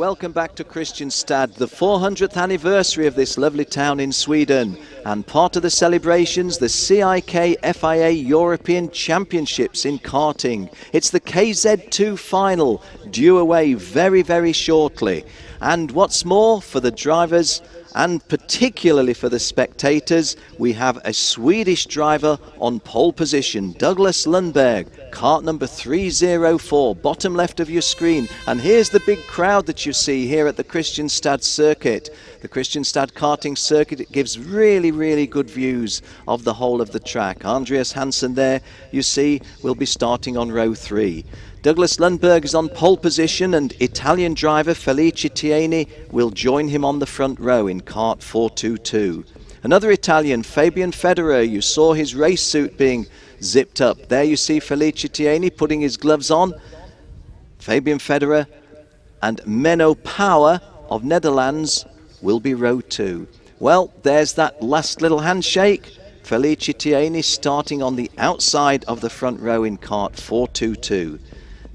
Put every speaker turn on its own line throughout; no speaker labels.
Welcome back to Kristianstad, the 400th anniversary of this lovely town in Sweden, and part of the celebrations, the CIK FIA European Championships in karting. It's the KZ2 final, due away very, very shortly. And what's more, for the drivers and particularly for the spectators, we have a Swedish driver on pole position, Douglas Lundberg, kart number 304, bottom left of your screen. And here's the big crowd that you see here at the Kristianstad circuit. The Kristianstad karting circuit, it gives really, really good views of the whole of the track. Andreas Hansen there, you see, will be starting on row 3. Douglas Lundberg is on pole position, and Italian driver Felice Tieni will join him on the front row in kart 422. Another Italian, Fabian Federer, you saw his race suit being zipped up. There you see Felice Tieni putting his gloves on. Fabian Federer and Menno Power of Netherlands will be row 2. Well, there's that last little handshake. Felice Tieni starting on the outside of the front row in kart 422.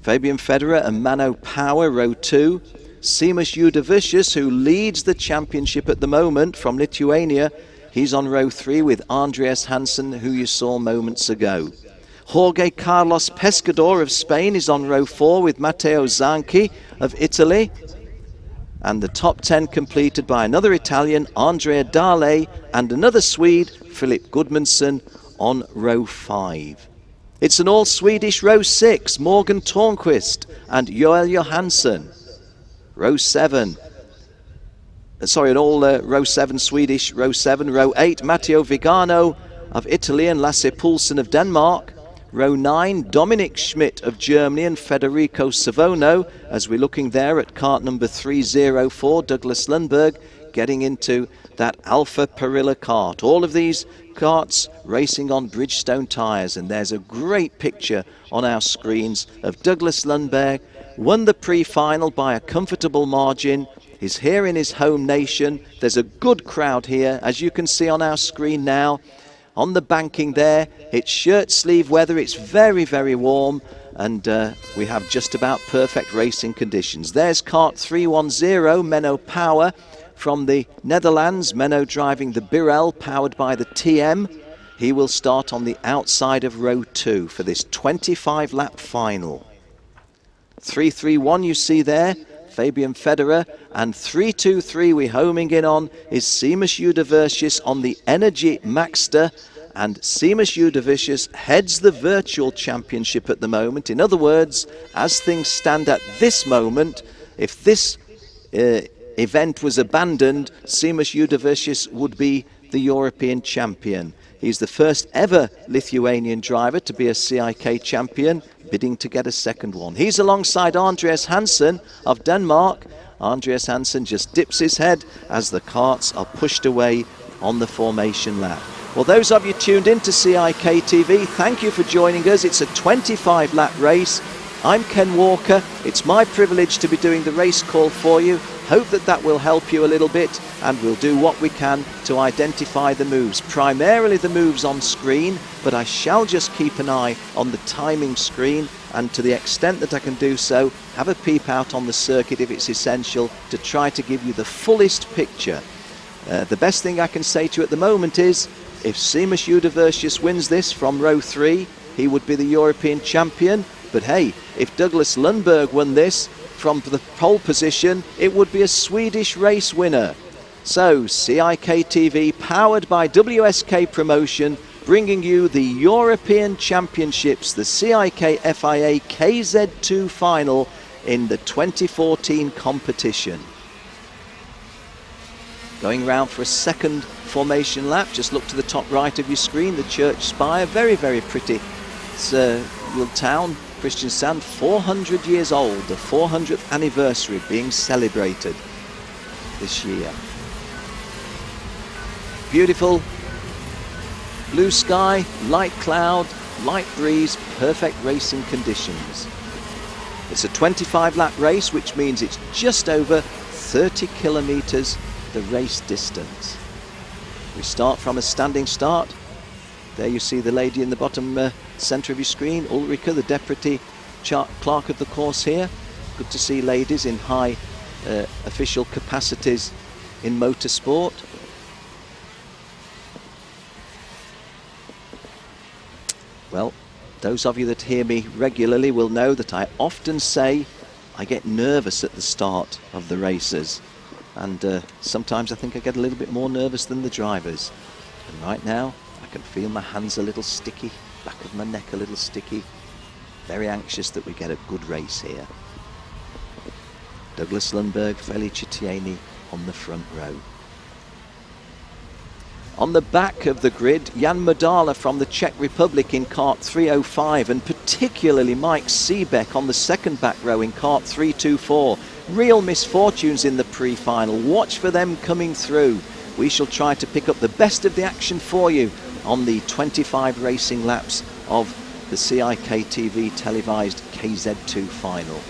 Fabian Federer and Menno Power, row 2. Seamus Judavicius, who leads the championship at the moment from Lithuania, he's on row 3 with Andreas Hansen, who you saw moments ago. Jorge Carlos Pescador of Spain is on row 4 with Matteo Zanchi of Italy. And the top 10 completed by another Italian, Andrea Dale, and another Swede, Philip Gudmundsson, on row 5. It's an all-Swedish row 6, Morgan Tornquist and Joel Johansson. Row 7, an all row 7 Swedish, row 7. Row 8, Matteo Vigano of Italy and Lasse Poulsen of Denmark. Row 9, Dominic Schmidt of Germany and Federico Savono, as we're looking there at kart number 304, Douglas Lundberg, getting into that Alfa Perilla kart. All of these karts racing on Bridgestone tyres, and there's a great picture on our screens of Douglas Lundberg. Won the pre-final by a comfortable margin. He's here in his home nation. There's a good crowd here, as you can see on our screen now. On the banking there, it's shirt sleeve weather. It's very, very warm, and we have just about perfect racing conditions. There's kart 310, Menno Power from the Netherlands. Menno driving the Birel, powered by the TM. He will start on the outside of row 2 for this 25-lap final. 331 you see there, Fabian Federer, and 323 we're homing in on is Seamus Judavicius on the Energy Maxter, and Seamus Judavicius heads the virtual championship at the moment. In other words, as things stand at this moment, if this event was abandoned, Seamus Judavicius would be the European champion. He's the first ever Lithuanian driver to be a CIK champion, bidding to get a second one. He's alongside Andreas Hansen of Denmark. Andreas Hansen just dips his head as the karts are pushed away on the formation lap. Well, those of you tuned in to CIK TV, thank you for joining us. It's a 25-lap race. I'm Ken Walker. It's my privilege to be doing the race call for you. Hope that will help you a little bit, and we'll do what we can to identify the moves. Primarily the moves on screen, but I shall just keep an eye on the timing screen, and to the extent that I can do so, have a peep out on the circuit if it's essential to try to give you the fullest picture. The best thing I can say to you at the moment is, if Seamus Judavicius wins this from row 3, he would be the European champion. But hey, if Douglas Lundberg won this from the pole position, it would be a Swedish race winner. So CIK TV, powered by WSK Promotion, bringing you the European Championships, the CIK FIA KZ2 final in the 2014 competition. Going round for a second formation lap, just look to the top right of your screen, the church spire, very, very pretty. It's a little town, Kristianstad, 400 years old, the 400th anniversary being celebrated this year. Beautiful blue sky, light cloud, light breeze, perfect racing conditions. It's a 25-lap race, which means it's just over 30 kilometers the race distance. We start from a standing start. There you see the lady in the bottom center of your screen, Ulrika, the deputy clerk of the course here. Good to see ladies in high official capacities in motorsport. Well, those of you that hear me regularly will know that I often say I get nervous at the start of the races, and sometimes I think I get a little bit more nervous than the drivers. And right now I can feel my hands a little sticky, back of my neck a little sticky. Very anxious that we get a good race here. Douglas Lundberg, Felicitieni on the front row. On the back of the grid, Jan Modala from the Czech Republic in kart 305, and particularly Mike Seebeck on the second back row in kart 324. Real misfortunes in the pre-final. Watch for them coming through. We shall try to pick up the best of the action for you on the 25 racing laps of the CIK TV televised KZ2 final.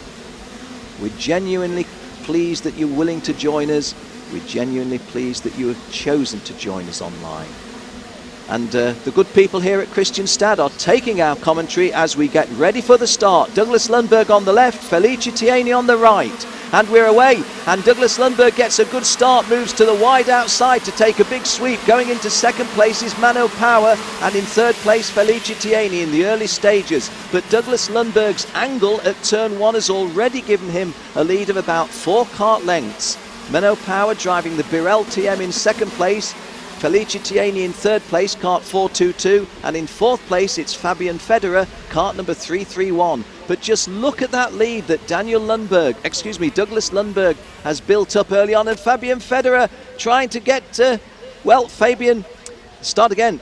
We're genuinely pleased that you're willing to join us. We're genuinely pleased that you have chosen to join us online. And the good people here at Kristianstad are taking our commentary as we get ready for the start. Douglas Lundberg on the left, Felicitieni on the right. And we're away, and Douglas Lundberg gets a good start, moves to the wide outside to take a big sweep. Going into second place is Mano Power, and in third place Felicitieni in the early stages. But Douglas Lundberg's angle at turn 1 has already given him a lead of about 4 kart lengths. Mano Power driving the Birel TM in second place, Felicitieni in third place, kart 422, and in fourth place it's Fabian Federer, kart number 331. But just look at that lead that Douglas Lundberg has built up early on, and Fabian Federer trying to get,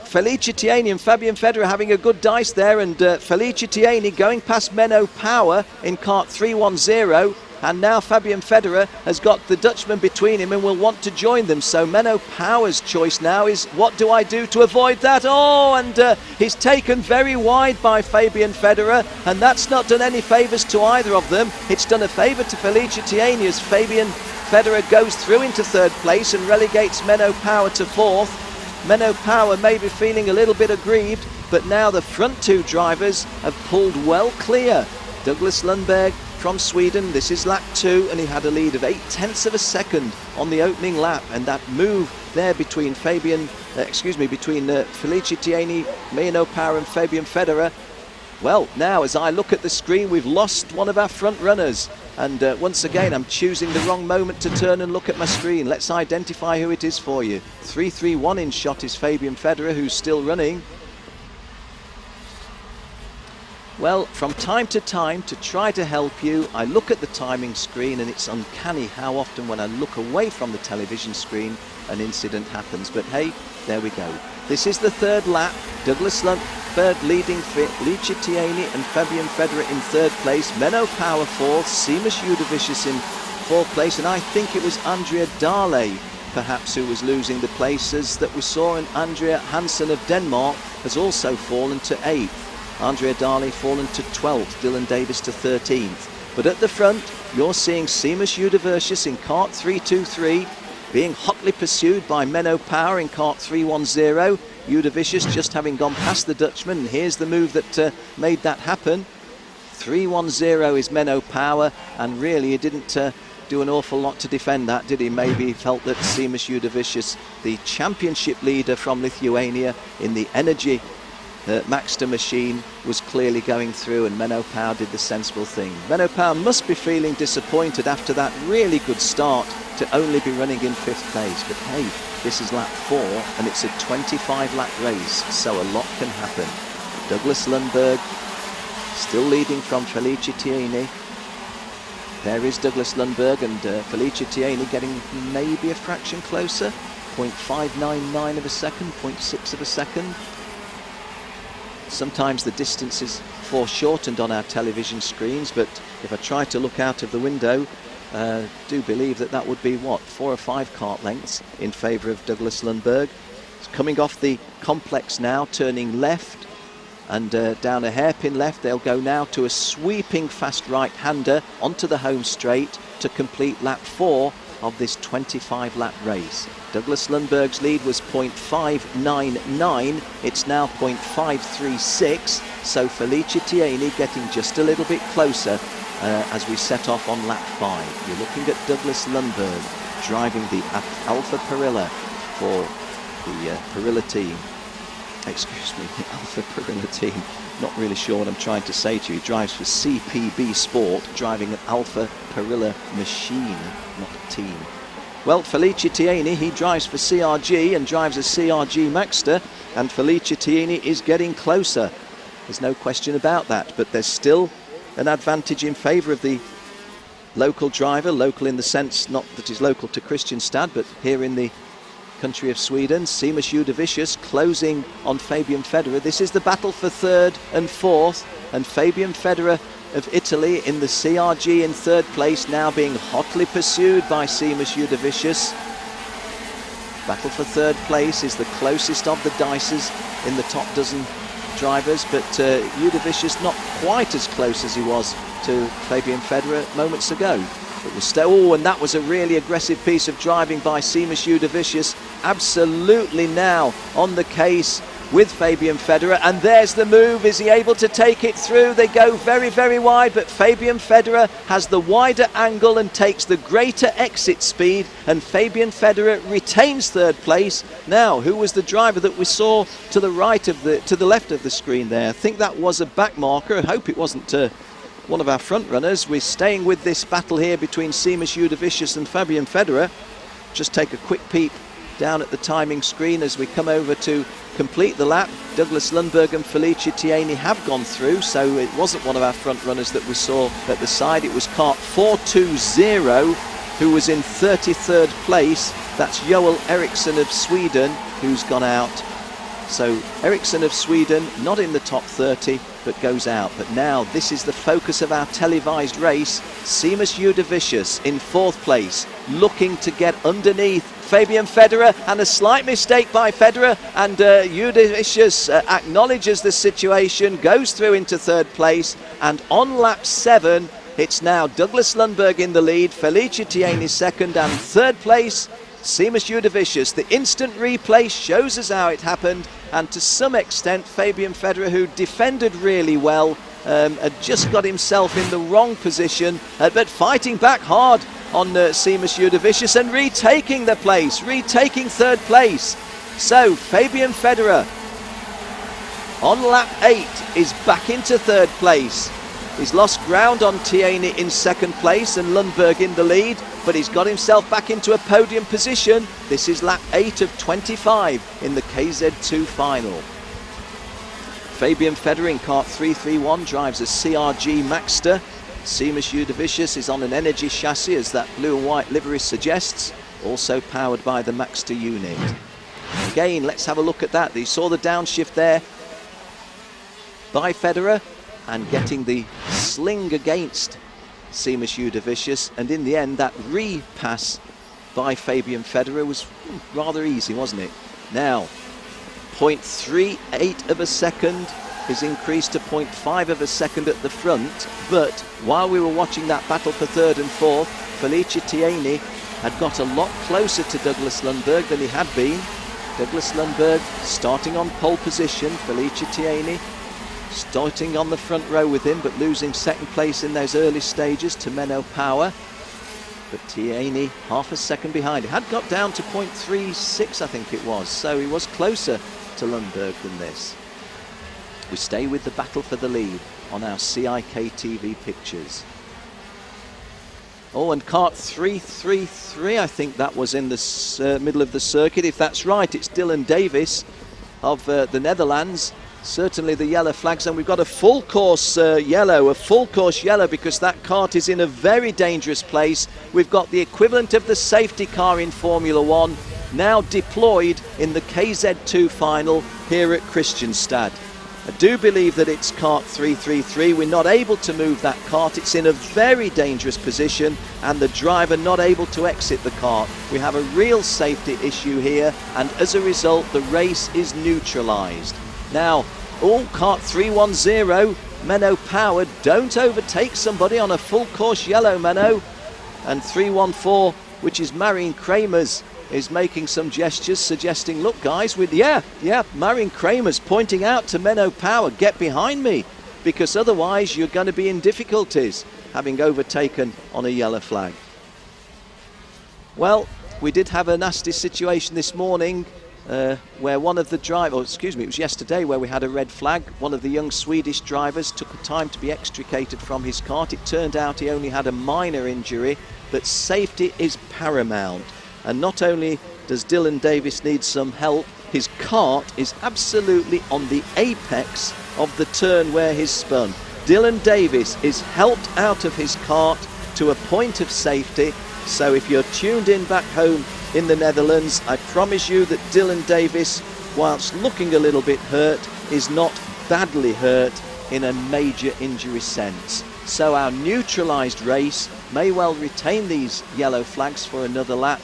Felicitieni and Fabian Federer having a good dice there, and Felicitieni going past Mano Power in kart 310. And now Fabian Federer has got the Dutchman between him and will want to join them. So Mano Power's choice now is, what do I do to avoid that? Oh, and he's taken very wide by Fabian Federer, and that's not done any favours to either of them. It's done a favour to Felicitieni as Fabian Federer goes through into third place and relegates Mano Power to fourth. Mano Power may be feeling a little bit aggrieved, but now the front two drivers have pulled well clear. Douglas Lundberg from Sweden, this is lap 2, and he had a lead of 0.8 of a second on the opening lap, and that move there between Felicitieni, Mano Power and Fabian Federer. Well, now as I look at the screen, we've lost one of our front runners, and once again I'm choosing the wrong moment to turn and look at my screen. Let's identify who it is for you. 331 in shot is Fabian Federer, who's still running. Well, from time to time, to try to help you, I look at the timing screen, and it's uncanny how often when I look away from the television screen an incident happens. But hey, there we go. This is the third lap. Douglas Lundberg leading Felicitieni and Fabian Federer in third place. Mano Power fourth, Seamus Udovicius in fourth place, and I think it was Andrea Dahle perhaps who was losing the places that we saw, and Andrea Hansen of Denmark has also fallen to 8th. Andrea Dahle fallen to 12th, Dylan Davis to 13th. But at the front, you're seeing Seamus Udovicius in kart 323, being hotly pursued by Mano Power in kart 310. Udovicius just having gone past the Dutchman, and here's the move that made that happen. 310 is Mano Power, and really he didn't do an awful lot to defend that, did he? Maybe he felt that Seamus Udovicius, the championship leader from Lithuania in the Energy Maxter machine, was clearly going through, and Mano Power did the sensible thing. Mano Power must be feeling disappointed after that really good start to only be running in 5th place. But hey, this is lap 4 and it's a 25 lap race, so a lot can happen. Douglas Lundberg still leading from Felicitieni. There is Douglas Lundberg, and Felicitieni getting maybe a fraction closer. 0.599 of a second, 0.6 of a second. Sometimes the distance is foreshortened on our television screens, but if I try to look out of the window, do believe that that would be, what, 4 or 5 kart lengths in favour of Douglas Lundberg. It's coming off the complex now, turning left, and down a hairpin left. They'll go now to a sweeping fast right-hander onto the home straight to complete lap 4 of this 25 lap race. Douglas Lundberg's lead was 0.599, it's now 0.536, so Felicitieni getting just a little bit closer as we set off on lap 5. You're looking at Douglas Lundberg driving the Alfa Perilla for the Perilla team. Excuse me, the Alfa Perilla team. Not really sure what I'm trying to say to you. He drives for CPB Sport, driving an Alfa Perilla machine, not a team. Well, Felice Tieni, he drives for CRG and drives a CRG Maxter, and Felice Tieni is getting closer. There's no question about that, but there's still an advantage in favour of the local driver, local in the sense not that he's local to Kristianstad, but here in the country of Sweden. Seamus Udovicius closing on Fabian Federer. This is the battle for 3rd and 4th, and Fabian Federer of Italy in the CRG in 3rd place, now being hotly pursued by Seamus Udovicius. Battle for 3rd place is the closest of the dices in the top dozen drivers, but Udovicius not quite as close as he was to Fabian Federer moments ago. It was still, and that was a really aggressive piece of driving by Seamus Udovicius. Absolutely now on the case with Fabian Federer, and there's the move. Is he able to take it through? They go very, very wide, but Fabian Federer has the wider angle and takes the greater exit speed, and Fabian Federer retains 3rd place. Now, who was the driver that we saw to the right of to the left of the screen there? I think that was a back marker. I hope it wasn't one of our front runners. We're staying with this battle here between Seamus Udovicius and Fabian Federer. Just take a quick peep down at the timing screen as we come over to complete the lap. Douglas Lundberg and Felice Tieni have gone through, so it wasn't one of our front runners that we saw at the side. It was kart 420 who was in 33rd place. That's Joel Eriksson of Sweden who's gone out. So Eriksson of Sweden not in the top 30 but goes out. But now this is the focus of our televised race. Seamus Udovicius in 4th place, looking to get underneath Fabian Federer, and a slight mistake by Federer, and Udovicius acknowledges the situation, goes through into 3rd place, and on lap 7 it's now Douglas Lundberg in the lead, Felice Tieni 2nd, and 3rd place Seamus Udovicius. The instant replay shows us how it happened, and to some extent Fabian Federer, who defended really well, had just got himself in the wrong position, but fighting back hard on Seamus Udovicius and retaking the place, retaking 3rd place. So Fabian Federer on lap 8 is back into 3rd place. He's lost ground on Tieni in 2nd place and Lundberg in the lead, but he's got himself back into a podium position. This is lap 8 of 25 in the KZ2 final. Fabian Federer in kart 331 drives a CRG Maxter. Seamus Udovicius is on an Energy chassis, as that blue and white livery suggests, also powered by the Maxter unit. Again, let's have a look at that. You saw the downshift there by Federer and getting the sling against Seamus Udovicius, and in the end that repass by Fabian Federer was rather easy, wasn't it? Now 0.38 of a second is increased to 0.5 of a second at the front, but while we were watching that battle for 3rd and 4th, Felice Tieni had got a lot closer to Douglas Lundberg than he had been. Douglas Lundberg starting on pole position, Felice Tieni starting on the front row with him, but losing 2nd place in those early stages to Menno Power. But Tieni half a second behind. He had got down to 0.36, I think it was, so he was closer to Lundberg than this. We stay with the battle for the lead on our CIK TV pictures. Oh, and kart 333, I think that was in the middle of the circuit. If that's right, it's Dylan Davis of the Netherlands. Certainly the yellow flags, and we've got a full course yellow, because that kart is in a very dangerous place. We've got the equivalent of the safety car in Formula 1 now deployed in the KZ2 final here at Kristianstad. I do believe that it's kart 333. We're not able to move that kart. It's in a very dangerous position, and the driver not able to exit the kart. We have a real safety issue here, and as a result the race is neutralized. Now, kart 310, Menno Power, don't overtake somebody on a full course yellow, Menno. And 314, which is Marion Kramer's, is making some gestures suggesting, look guys, Marion Kramer's pointing out to Menno Power, get behind me, because otherwise you're going to be in difficulties. having overtaken on a yellow flag. Well, we did have a nasty situation this morning where one of the drivers, it was yesterday where we had a red flag. One of the young Swedish drivers took a time to be extricated from his kart. It turned out he only had a minor injury, but safety is paramount. And not only does Dylan Davis need some help, his kart is absolutely on the apex of the turn where he's spun. Dylan Davis is helped out of his kart to a point of safety. So if you're tuned in back home in the Netherlands, I promise you that Dylan Davis, whilst looking a little bit hurt, is not badly hurt in a major injury sense. So our neutralised race may well retain these yellow flags for another lap,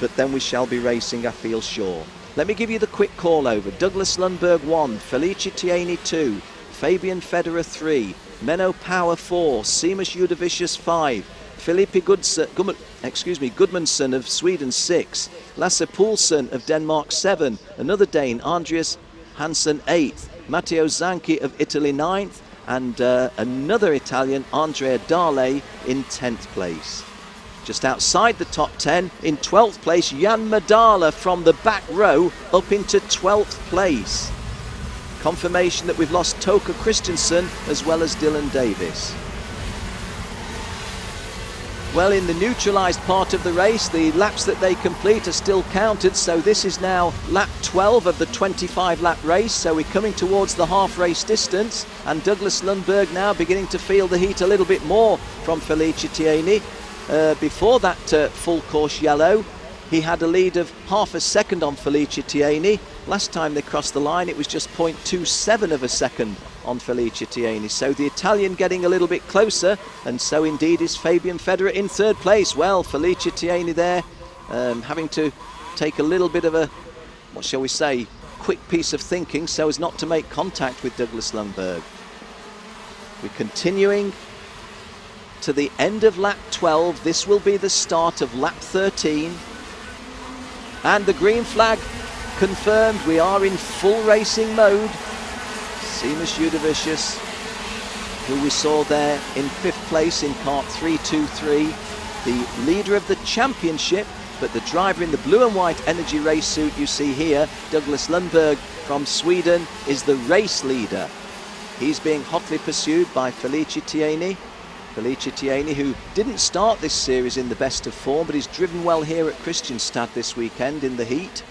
but then we shall be racing, I feel sure. Let me give you the quick call over. Douglas Lundberg 1, Felicia Tieni 2, Fabian Federer 3, Menno Power 4, Seamus Udavicius 5, Felipe Gudmundsson of Sweden 6, Lasse Poulsen of Denmark 7, another Dane, Andreas Hansen 8th, Matteo Zanchi of Italy 9th, and another Italian, Andrea Dale, in 10th place. Just outside the top 10, in 12th place, Jan Madala from the back row up into 12th place. Confirmation that we've lost Toka Kristianstad as well as Dylan Davis. Well, in the neutralised part of the race, the laps that they complete are still counted, so this is now lap 12 of the 25-lap race, so we're coming towards the half-race distance, and Douglas Lundberg now beginning to feel the heat a little bit more from Felicia Tieni. Before that full course yellow, he had a lead of half a second on Felicia Tieni. Last time they crossed the line, it was just 0.27 of a second on Felicia Tieni. So the Italian getting a little bit closer, and so indeed is Fabian Federer in third place. Well, Felicia Tieni there having to take a little bit of a, what shall we say, quick piece of thinking so as not to make contact with Douglas Lundberg. We're continuing to the end of lap 12. This will be the start of lap 13. And the green flag confirmed. We are in full racing mode. Seamus Udavicius, who we saw there in 5th place in kart 323, the leader of the championship, but the driver in the blue and white energy race suit you see here, Douglas Lundberg from Sweden, is the race leader. He's being hotly pursued by Felicia Tieni. Felicia Tieni, who didn't start this series in the best of form, but he's driven well here at Kristianstad this weekend in the heat.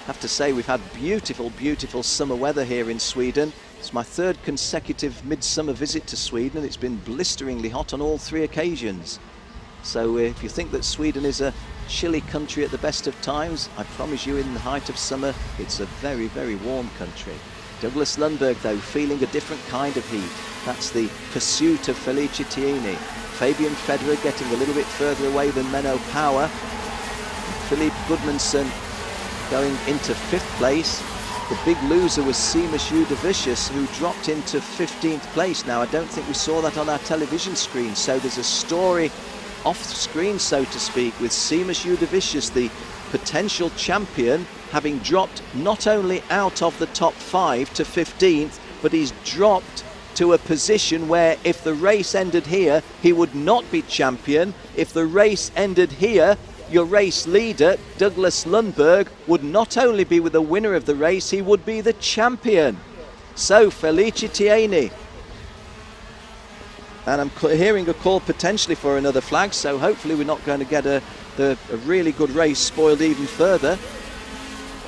I have to say, we've had beautiful, beautiful summer weather here in Sweden. It's my 3rd consecutive midsummer visit to Sweden, and it's been blisteringly hot on all 3 occasions. So if you think that Sweden is a chilly country at the best of times, I promise you in the height of summer, it's a very, very warm country. Douglas Lundberg, though, feeling a different kind of heat. That's the pursuit of Felicia Tieni. Fabian Federer getting a little bit further away than Menno Power. Philippe Gudmundsson going into 5th place. The big loser was Seamus Udavicius, who dropped into 15th place. Now, I don't think we saw that on our television screen, so there's a story off screen, so to speak, with Seamus Udavicius, the potential champion, having dropped not only out of the top 5 to 15th, but he's dropped to a position where if the race ended here, he would not be champion. If the race ended here, your race leader, Douglas Lundberg, would not only be with the winner of the race, he would be the champion. So Felicia Tieni, and I'm hearing a call potentially for another flag, so hopefully we're not going to get a really good race spoiled even further.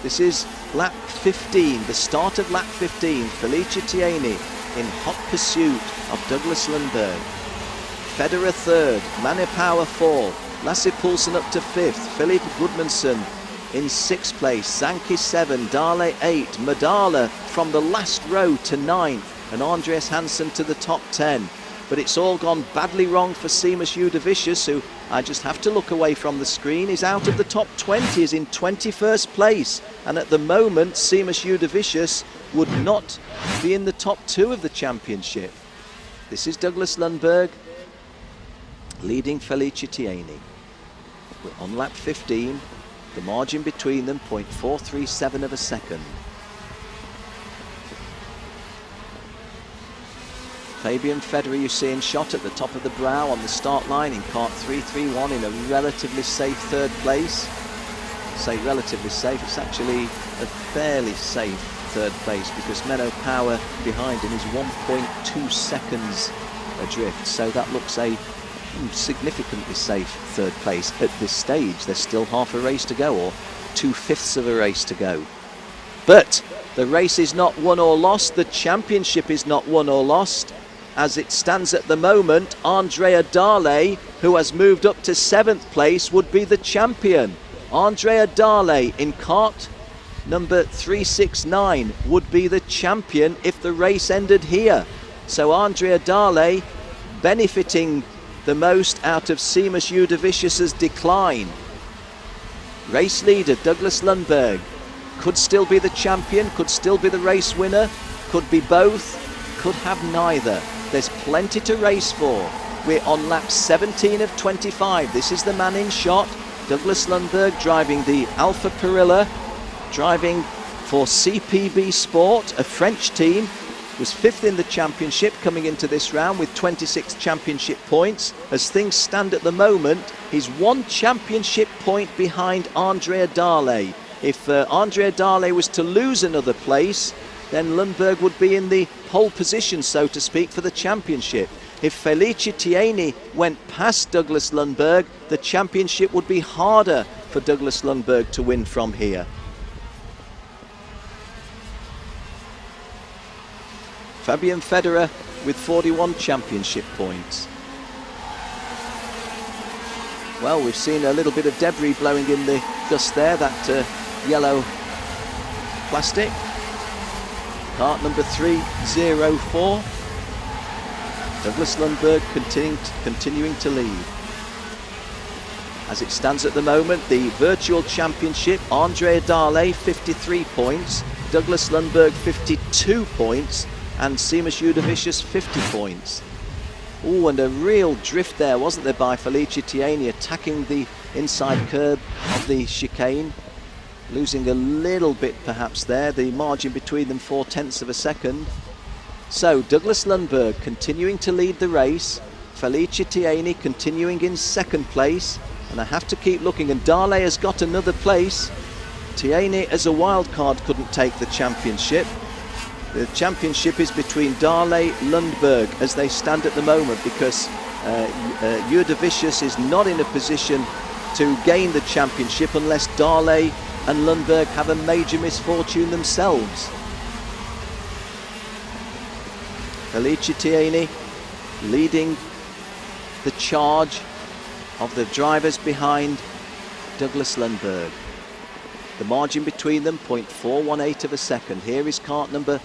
This is lap 15, the start of lap 15. Felicia Tieni in hot pursuit of Douglas Lundberg. Federer 3rd, Menno Power 4, Lasse Poulsen up to 5th, Philippe Gudmundsson in 6th place, Zanchi 7, Dale 8, Madala from the last row to 9th, and Andreas Hansen to the top 10. But it's all gone badly wrong for Seamus Udavicius, who I just have to look away from the screen. He's out of the top 20, is in 21st place. And at the moment, Seamus Udavicius would not be in the top 2 of the championship. This is Douglas Lundberg leading Felicia Tieni. We're on lap 15. The margin between them, 0.437 of a second. Fabian Federer, you see in shot at the top of the brow on the start line in kart 3-3-1 in a relatively safe third place. I say relatively safe, it's actually a fairly safe third place because Menno Power behind him is 1.2 seconds adrift, so that looks a significantly safe third place at this stage. There's still half a race to go, or 2/5 of a race to go. But the race is not won or lost, the championship is not won or lost. As it stands at the moment, Andrea Dale, who has moved up to 7th place, would be the champion. Andrea Dale in kart number 369 would be the champion if the race ended here. So Andrea Dale benefiting the most out of Seamus Udovicius's decline. Race leader Douglas Lundberg could still be the champion, could still be the race winner, could be both, could have neither. There's plenty to race for. We're on lap 17 of 25. This is the man in shot. Douglas Lundberg driving the Alfa Perilla, driving for CPB Sport, a French team. Was 5th in the championship coming into this round with 26 championship points. As things stand at the moment, he's 1 championship point behind Andrea Dale. If Andrea Dale was to lose another place, then Lundberg would be in the pole position, so to speak, for the championship. If Felice Tieni went past Douglas Lundberg, the championship would be harder for Douglas Lundberg to win from here. Fabian Federer with 41 championship points. Well, we've seen a little bit of debris blowing in the dust there, that yellow plastic. Kart number 304. Douglas Lundberg continuing to lead. As it stands at the moment, the virtual championship, Andrea Dale 53 points, Douglas Lundberg 52 points, and Seamus Udovicius 50 points. Oh, and a real drift there, wasn't there, by Felice Tieni, attacking the inside curb of the chicane. Losing a little bit perhaps there, the margin between them 0.4 of a second. So Douglas Lundberg continuing to lead the race, Felice Tieni continuing in 2nd place, and I have to keep looking, and Dale has got another place. Tieni as a wild card couldn't take the championship. The championship is between Dale, Lundberg as they stand at the moment, because Udovicius is not in a position to gain the championship unless Dale and Lundberg have a major misfortune themselves. Felice Tieni leading the charge of the drivers behind Douglas Lundberg. The margin between them 0.418 of a second. Here is kart number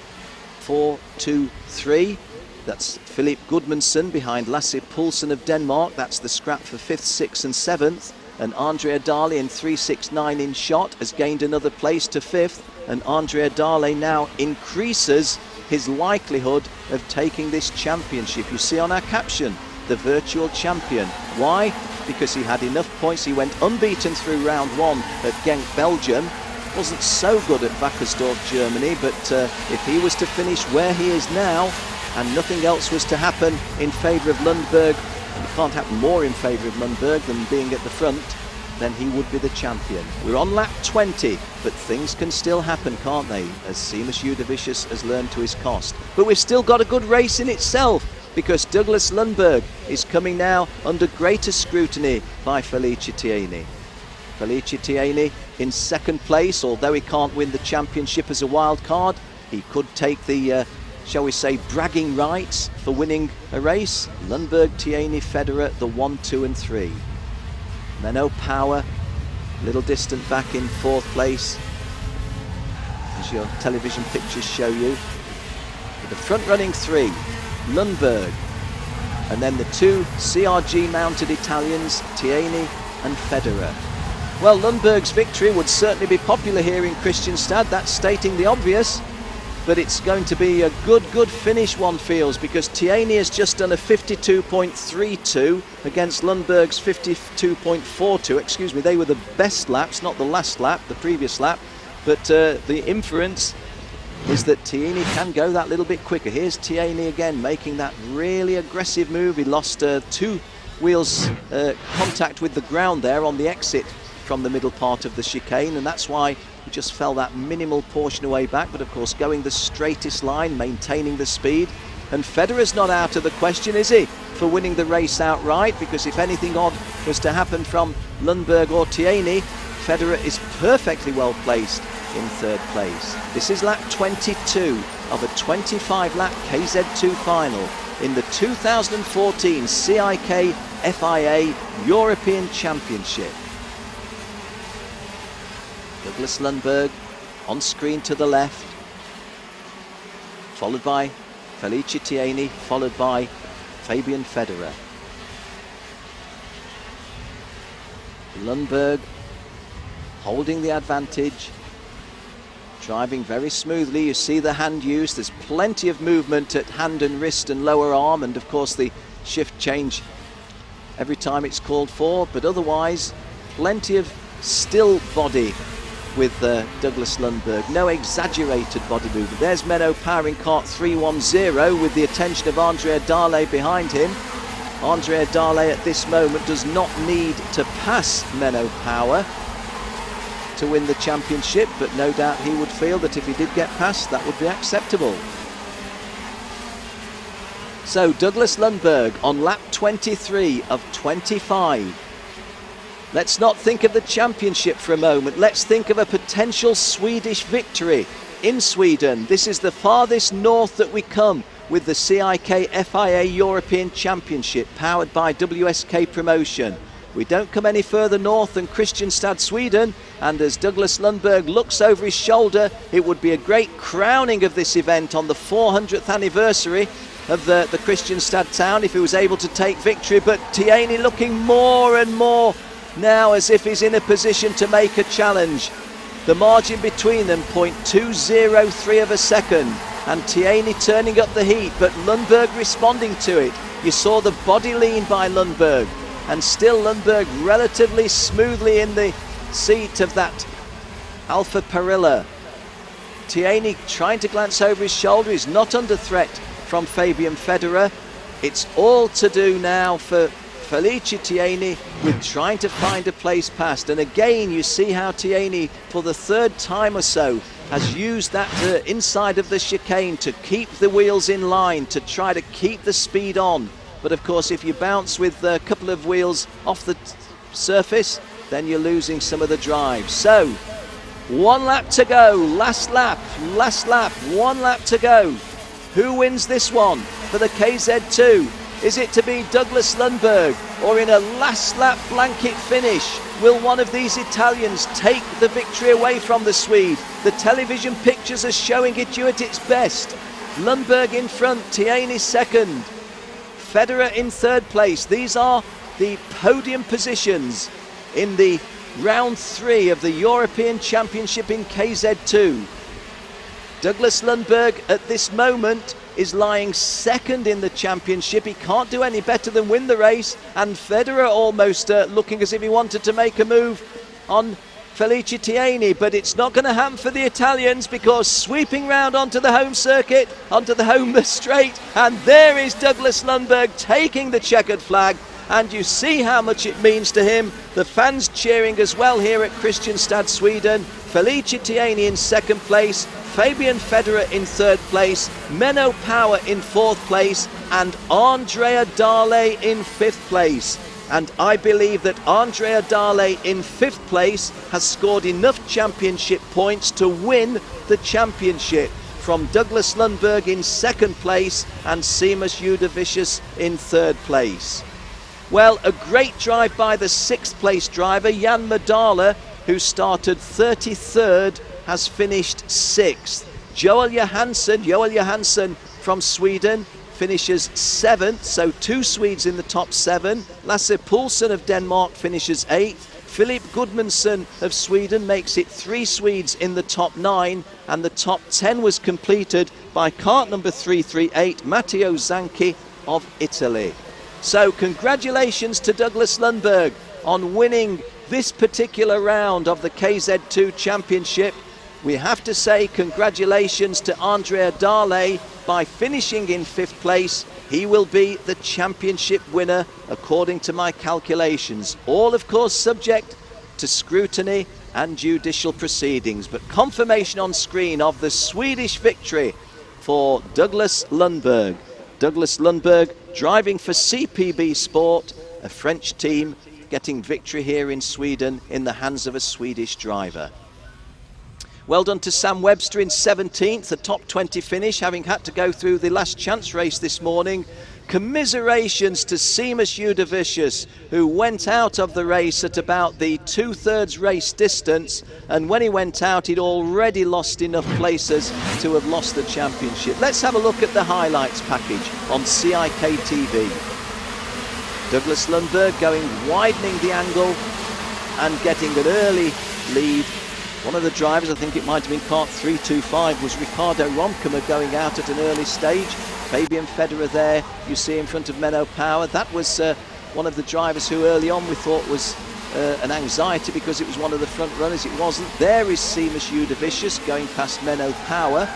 423. That's Philip Gudmundsson behind Lasse Poulsen of Denmark. That's the scrap for 5th, 6th and 7th. And Andrea Dale in 369 in shot has gained another place to 5th. And Andrea Dale now increases his likelihood of taking this championship. You see on our caption, the virtual champion. Why? Because he had enough points. He went unbeaten through round 1 at Genk, Belgium. Wasn't so good at Wackersdorf, Germany, but if he was to finish where he is now and nothing else was to happen in favour of Lundberg, and it can't happen more in favour of Lundberg than being at the front, then he would be the champion. We're on lap 20, but things can still happen, can't they? As Seamus Udovicius has learned to his cost. But we've still got a good race in itself, because Douglas Lundberg is coming now under greater scrutiny by Felice Tieni. Felice Tieni in 2nd place, although he can't win the championship as a wild card, he could take the, shall we say, bragging rights for winning a race. Lundberg, Tieni, Federer, the 1, 2 and 3. Menno Power, a little distant back in 4th place, as your television pictures show you. With the front-running 3, Lundberg, and then the 2 CRG-mounted Italians, Tieni and Federer. Well, Lundberg's victory would certainly be popular here in Kristianstad, that's stating the obvious, but it's going to be a good finish, one feels, because Tieni has just done a 52.32 against Lundberg's 52.42. Excuse me, they were the best laps, not the last lap, the previous lap, but the inference is that Tierney can go that little bit quicker. Here's Tierney again, making that really aggressive move. He lost 2 wheels contact with the ground there on the exit from the middle part of the chicane, and that's why he just fell that minimal portion away back. But of course, going the straightest line, maintaining the speed. And Federer's not out of the question, is he, for winning the race outright? Because if anything odd was to happen from Lundberg or Tierney, Federer is perfectly well placed in 3rd place. This is lap 22 of a 25-lap KZ2 final in the 2014 CIK FIA European Championship. Douglas Lundberg on screen to the left, followed by Felice Tierney, followed by Fabian Federer. Lundberg holding the advantage, driving very smoothly. You see the hand use. There's plenty of movement at hand and wrist and lower arm, and of course the shift change every time it's called for, but otherwise plenty of still body with Douglas Lundberg. No exaggerated body movement. There's Menno Power in kart 310 with the attention of Andrea Dale behind him. Andrea Dale at this moment does not need to pass Menno Power to win the championship, but no doubt he would feel that if he did get past, that would be acceptable. So Douglas Lundberg on lap 23 of 25. Let's not think of the championship for a moment. Let's think of a potential Swedish victory in Sweden. This is the farthest north that we come with the CIK FIA European Championship, powered by WSK Promotion. We don't come any further north than Kristianstad, Sweden, and as Douglas Lundberg looks over his shoulder, it would be a great crowning of this event on the 400th anniversary of the Kristianstad town if he was able to take victory. But Tierney looking more and more now as if he's in a position to make a challenge. The margin between them 0.203 of a second, and Tierney turning up the heat, but Lundberg responding to it. You saw the body lean by Lundberg, and still Lundberg relatively smoothly in the seat of that Alfa Parilla. Tierney trying to glance over his shoulder. He's not under threat from Fabian Federer. It's all to do now for Felice Tierney with trying to find a place past. And again, you see how Tierney, for the 3rd time or so, has used that inside of the chicane to keep the wheels in line, to try to keep the speed on. But of course, if you bounce with a couple of wheels off the surface, then you're losing some of the drive. So, 1 lap to go, last lap, 1 lap to go. Who wins this one for the KZ2? Is it to be Douglas Lundberg, or in a last lap blanket finish, will one of these Italians take the victory away from the Swede? The television pictures are showing it you at its best. Lundberg in front, Tierney second, Federer in 3rd place. These are the podium positions in the round 3 of the European Championship in KZ2. Douglas Lundberg at this moment is lying 2nd in the championship. He can't do any better than win the race, and Federer almost looking as if he wanted to make a move on Felice Tierney, but it's not going to happen for the Italians, because sweeping round onto the home circuit, onto the home straight, and there is Douglas Lundberg taking the checkered flag, and you see how much it means to him. The fans cheering as well here at Kristianstad, Sweden. Felice Tierney in 2nd place, Fabian Federer in 3rd place, Menno Power in 4th place, and Andrea Dale in 5th place. And I believe that Andrea Dale in 5th place has scored enough championship points to win the championship from Douglas Lundberg in 2nd place and Seamus Judavicius in 3rd place. Well, a great drive by the 6th place driver, Jan Madala, who started 33rd, has finished 6th. Joel Johansson from Sweden finishes 7th, so 2 Swedes in the top 7. Lasse Poulsen of Denmark finishes 8th. Philip Gudmundsson of Sweden makes it 3 Swedes in the top 9, and the top 10 was completed by kart number 338, Matteo Zanchi of Italy. So congratulations to Douglas Lundberg on winning this particular round of the KZ2 Championship. We have to say congratulations to Andrea Dale. By finishing in 5th place, he will be the championship winner according to my calculations. All, of course, subject to scrutiny and judicial proceedings. But confirmation on screen of the Swedish victory for Douglas Lundberg. Douglas Lundberg driving for CPB Sport, a French team, getting victory here in Sweden in the hands of a Swedish driver. Well done to Sam Webster in 17th, a top 20 finish, having had to go through the last chance race this morning. Commiserations to Seamus Udavicius, who went out of the race at about the 2/3 race distance, and when he went out he'd already lost enough places to have lost the championship. Let's have a look at the highlights package on CIK TV. Douglas Lundberg widening the angle and getting an early lead. One of the drivers, I think it might have been kart 325, was Ricardo Romkema going out at an early stage. Fabian Federer there, you see in front of Menno Power. That was one of the drivers who early on we thought was an anxiety because it was one of the front runners. It wasn't. There is Seamus Udavicius going past Menno Power.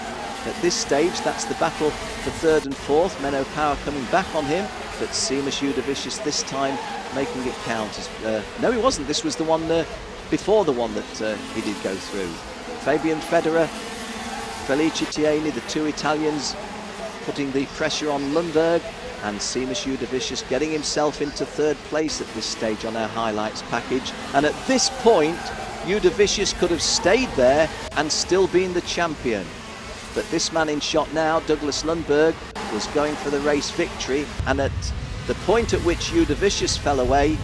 At this stage, that's the battle for 3rd and 4th. Menno Power coming back on him, but Seamus Udavicius this time making it count. No, he wasn't. This was the one before the one that he did go through. Fabian Federer, Felice Tieni, the 2 Italians putting the pressure on Lundberg, and Seamus Udavicius getting himself into 3rd place at this stage on our highlights package. And at this point, Udavicius could have stayed there and still been the champion. But this man in shot now, Douglas Lundberg, was going for the race victory, and at the point at which Udavicius fell away,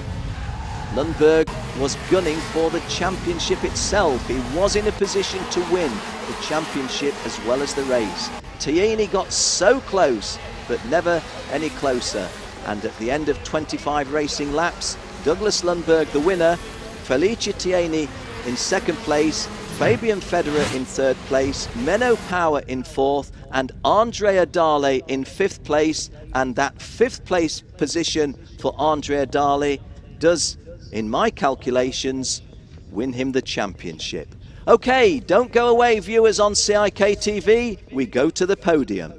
Lundberg was gunning for the championship itself. He was in a position to win the championship as well as the race. Tieni got so close, but never any closer. And at the end of 25 racing laps, Douglas Lundberg the winner, Felice Tieni in 2nd place, Fabian Federer in 3rd place, Menno Power in 4th, and Andrea Dale in 5th place. And that 5th place position for Andrea Dale does, in my calculations, win him the championship. Okay, don't go away, viewers on CIK TV. We go to the podium.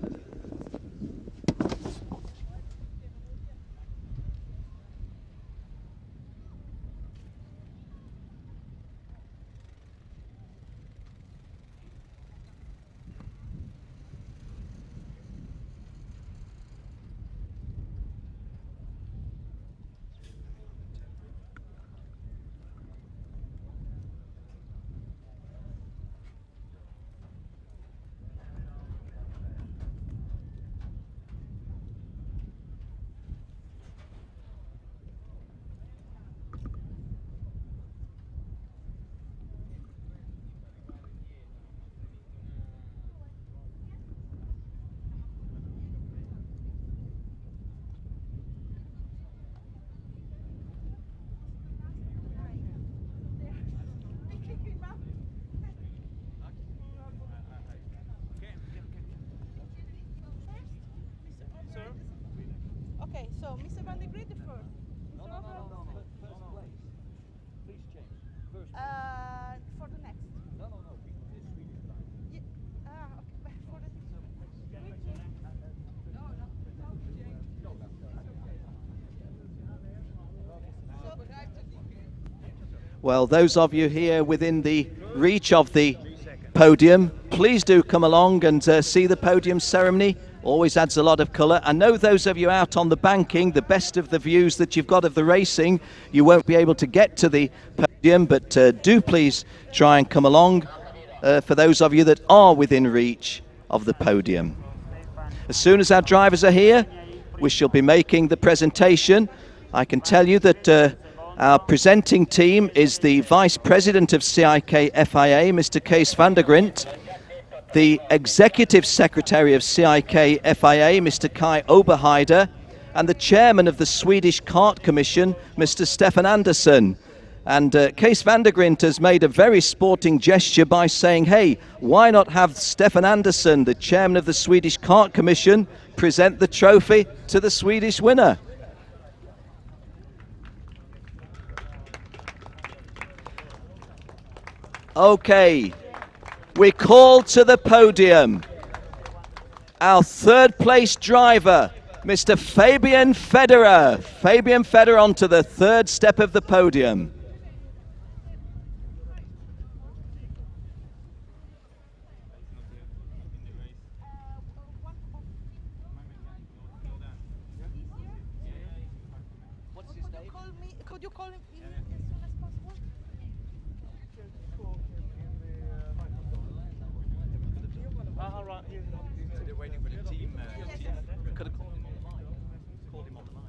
Okay, so Mr. Van de Grede first.
No, first place. Please change. First place.
For the next.
No, this Swedish line.
Yeah. Okay, for the
Well, those of you here within the reach of the podium, please do come along and see the podium ceremony. Always adds a lot of colour. I know those of you out on the banking, the best of the views that you've got of the racing, you won't be able to get to the podium, but do please try and come along for those of you that are within reach of the podium. As soon as our drivers are here, we shall be making the presentation. I can tell you that our presenting team is the Vice President of CIK FIA, Mr. Kees van der Grint, the Executive Secretary of CIK FIA, Mr. Kai Oberheider, and the Chairman of the Swedish Kart Commission, Mr. Stefan Andersson. And Kees van der Grint has made a very sporting gesture by saying, hey, why not have Stefan Andersson, the Chairman of the Swedish Kart Commission, present the trophy to the Swedish winner. Okay, we call to the podium our third place driver, Mr. Fabian Federer. Fabian Federer onto the third step of the podium.
Could you call him in as soon as possible?
They're waiting for the team. Could have called him on the line. Called him on the line.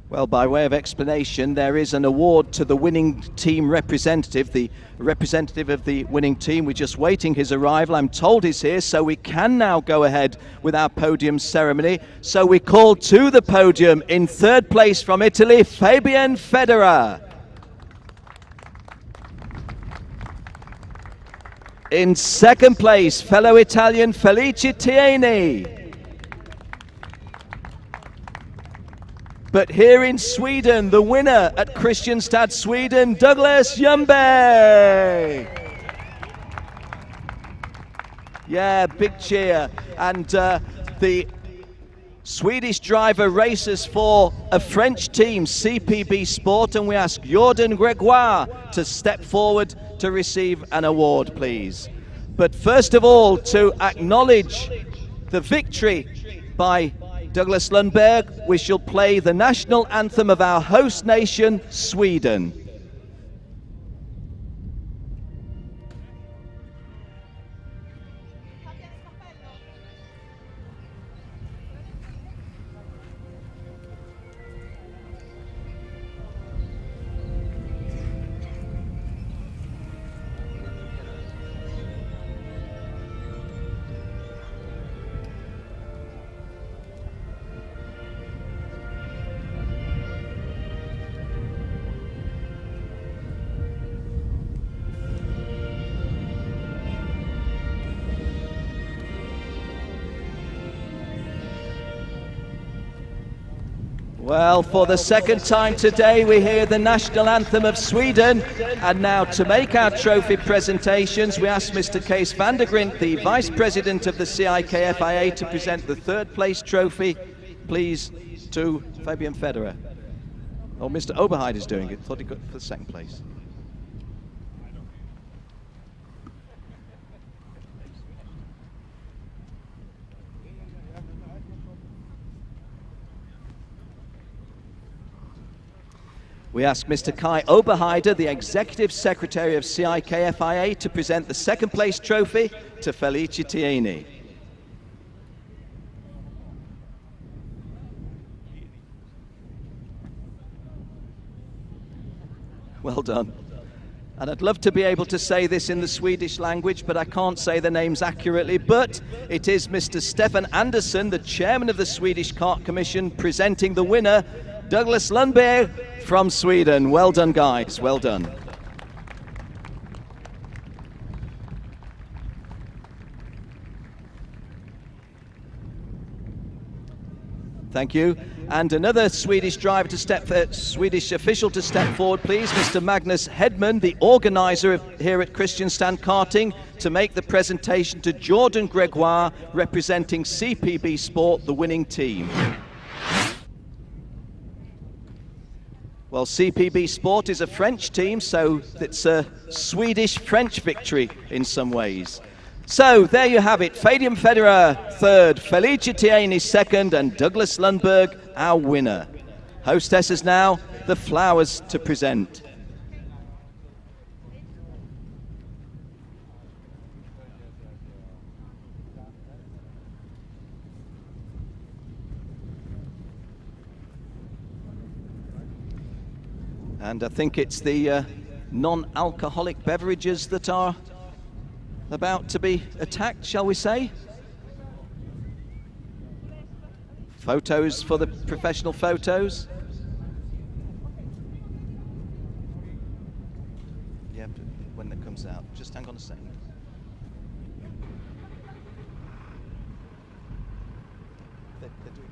Well, by way of explanation, there is an award to the winning team representative, the representative of the winning team. We're just waiting his arrival. I'm told he's here, so we can now go ahead with our podium ceremony. So we call to the podium in third place from Italy, Fabian Federer. In second place, fellow Italian Felice Tieni. But here in Sweden, the winner at Kristianstad, Sweden, Douglas Lundberg. Yeah, big cheer. And the Swedish driver races for a French team, CPB Sport, and we ask Jordan Gregoire to step forward to receive an award, please. But first of all, to acknowledge the victory by Douglas Lundberg, we shall play the national anthem of our host nation, Sweden. Well, for the second time today, we hear the national anthem of Sweden. And now, to make our trophy presentations, we ask Mr. Kees van der Grint, the Vice President of the CIK FIA, to present the third place trophy, please, to Fabian Federer. Oh, Mr. Oberheid is doing it. Thought he got for the second place. We ask Mr. Kai Oberheider, the Executive Secretary of CIK FIA, to present the second place trophy to Felice Tieni. Well done. And I'd love to be able to say this in the Swedish language, but I can't say the names accurately. But it is Mr. Stefan Andersson, the chairman of the Swedish Kart Commission, presenting the winner, Douglas Lundberg from Sweden. Well done, guys. Well done. Thank you. And another Swedish driver to Swedish official to step forward, please. Mr. Magnus Hedman, the organizer here at Kristianstad Karting, to make the presentation to Jordan Gregoire, representing CPB Sport, the winning team. Well, CPB Sport is a French team, so it's a Swedish-French victory in some ways. So there you have it. Fabian Federer third, Felice Tieni second, and Douglas Lundberg our winner. Hostesses now the flowers to present. And I think it's the non-alcoholic beverages that are about to be attacked, shall we say? Photos for the professional photos. Yeah, when it comes out, just hang on a second. They're doing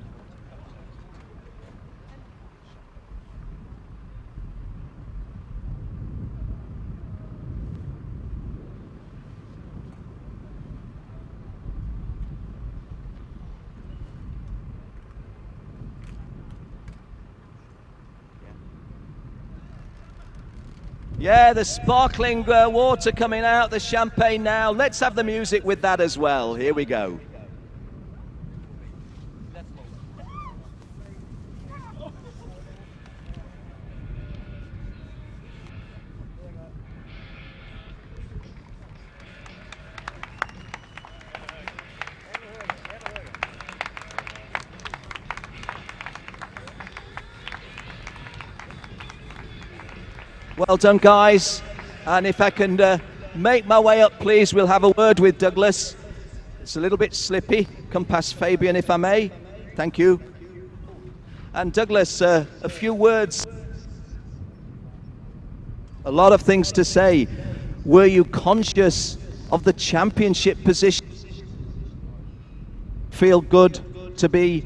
Yeah, the sparkling water coming out, the champagne now. Let's have the music with that as well. Here we go. Well done, guys. And if I can make my way up, please, we'll have a word with Douglas. It's a little bit slippy. Come past Fabian, if I may. Thank you. And Douglas, a few words. A lot of things to say. Were you conscious of the championship position? Feel good to be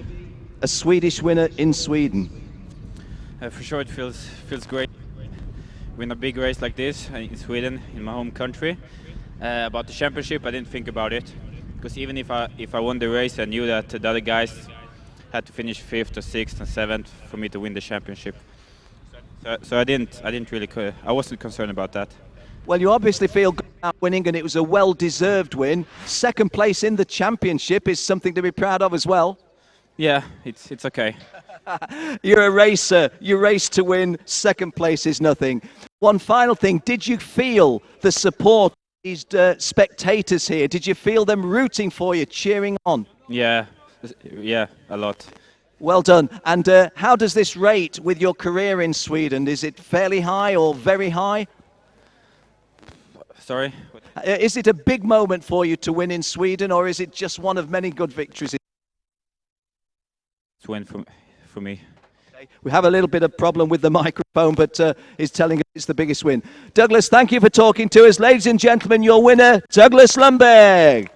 a Swedish winner in Sweden?
For sure, it feels great. Win a big race like this in Sweden, in my home country. About the championship, I didn't think about it, because even if I won the race, I knew that the other guys had to finish 5th or 6th and 7th for me to win the championship. So I wasn't concerned about that.
Well, you obviously feel good about winning, and it was a well-deserved win. Second place in the championship is something to be proud of as well.
Yeah, it's okay.
You're a racer. You race to win. Second place is nothing. One final thing. Did you feel the support of these spectators here? Did you feel them rooting for you, cheering on?
Yeah, a lot.
Well done. And how does this rate with your career in Sweden? Is it fairly high or very high?
Sorry?
Is it a big moment for you to win in Sweden, or is it just one of many good victories?
It's a win for me.
We have a little bit of problem with the microphone, but it's telling us it's the biggest win. Douglas, thank you for talking to us. Ladies and gentlemen, your winner, Douglas Lundberg.